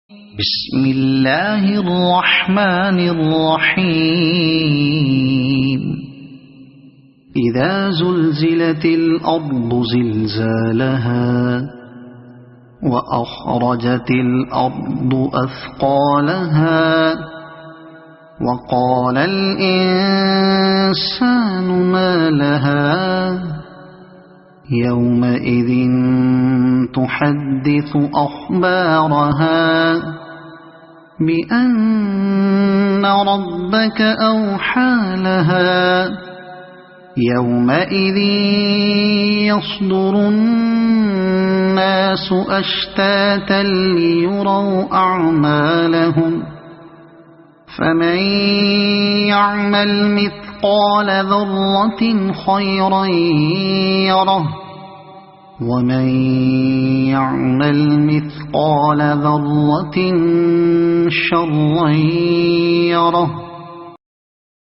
بسم الله الرحمن الرحيم إذا زلزلت الأرض زلزالها وأخرجت الأرض أثقالها وقال الإنسان ما لها يومئذ تحدث أخبارها بأن ربك أوحى لها يومئذ يصدر الناس أشتاتا ليروا أعمالهم فمن يعمل مثقال ذرة خيرا يره ومن يعمل مثقال ذرة شرا يره